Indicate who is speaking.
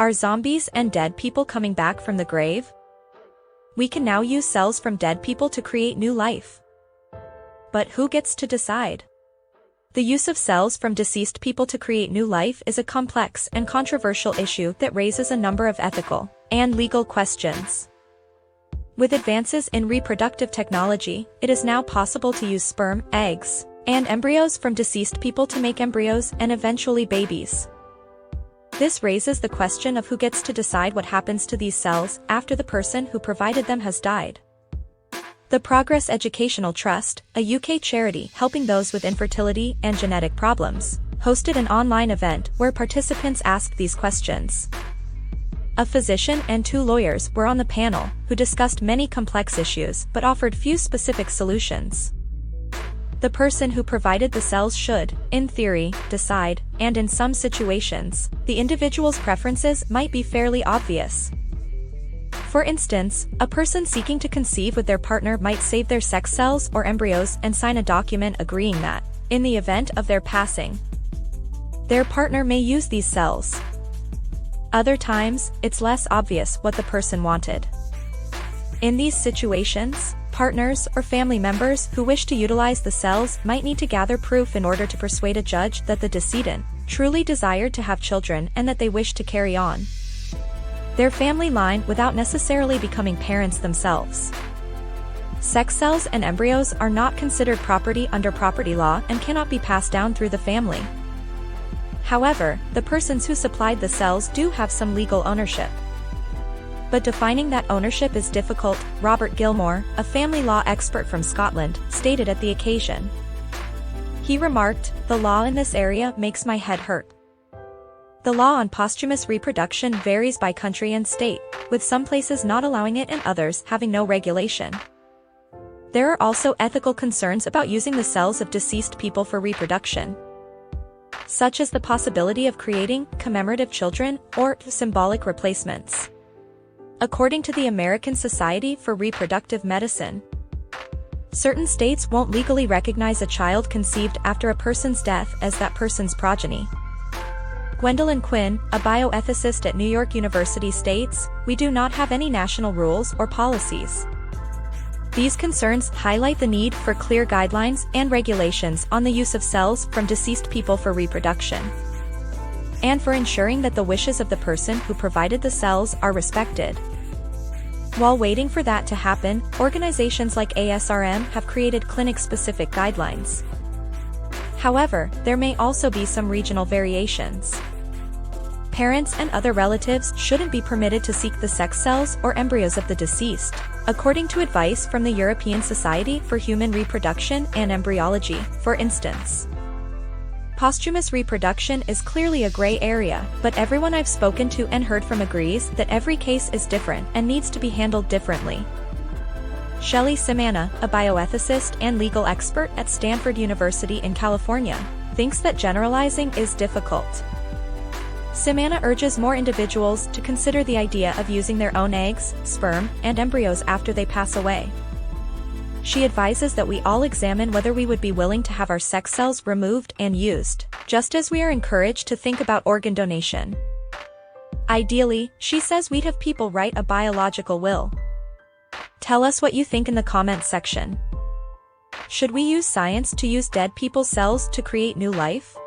Speaker 1: Are zombies and dead people coming back from the grave? We can now use cells from dead people to create new life. But who gets to decide? The use of cells from deceased people to create new life is a complex and controversial issue that raises a number of ethical and legal questions. With advances in reproductive technology, it is now possible to use sperm, eggs, and embryos from deceased people to make embryos and eventually babies. This raises the question of who gets to decide what happens to these cells after the person who provided them has died. The Progress Educational Trust, a UK charity helping those with infertility and genetic problems, hosted an online event where participants asked these questions. A physician and 2 lawyers were on the panel, who discussed many complex issues but offered few specific solutions. The person who provided the cells should, in theory, decide, and in some situations, the individual's preferences might be fairly obvious. For instance, a person seeking to conceive with their partner might save their sex cells or embryos and sign a document agreeing that, in the event of their passing, their partner may use these cells. Other times, it's less obvious what the person wanted. In these situations, partners or family members who wish to utilize the cells might need to gather proof in order to persuade a judge that the decedent truly desired to have children and that they wish to carry on their family line without necessarily becoming parents themselves. Sex cells and embryos are not considered property under property law and cannot be passed down through the family. However, the persons who supplied the cells do have some legal ownership. But defining that ownership is difficult, Robert Gilmore, a family law expert from Scotland, stated at the occasion. He remarked, "The law in this area makes my head hurt. The law on posthumous reproduction varies by country and state, with some places not allowing it and others having no regulation. There are also ethical concerns about using the cells of deceased people for reproduction, such as the possibility of creating commemorative children or symbolic replacements." According to the American Society for Reproductive Medicine, certain states won't legally recognize a child conceived after a person's death as that person's progeny. Gwendolyn Quinn, a bioethicist at New York University states, "We do not have any national rules or policies." These concerns highlight the need for clear guidelines and regulations on the use of cells from deceased people for reproduction, and for ensuring that the wishes of the person who provided the cells are respected. While waiting for that to happen, organizations like ASRM have created clinic-specific guidelines. However, there may also be some regional variations. Parents and other relatives shouldn't be permitted to seek the sex cells or embryos of the deceased, according to advice from the European Society for Human Reproduction and Embryology, for instance. Posthumous reproduction is clearly a gray area, but everyone I've spoken to and heard from agrees that every case is different and needs to be handled differently. Shelley Simana, a bioethicist and legal expert at Stanford University in California, thinks that generalizing is difficult. Simana urges more individuals to consider the idea of using their own eggs, sperm, and embryos after they pass away. She advises that we all examine whether we would be willing to have our sex cells removed and used, just as we are encouraged to think about organ donation. Ideally, she says we'd have people write a biological will. Tell us what you think in the comments section. Should we use science to use dead people's cells to create new life?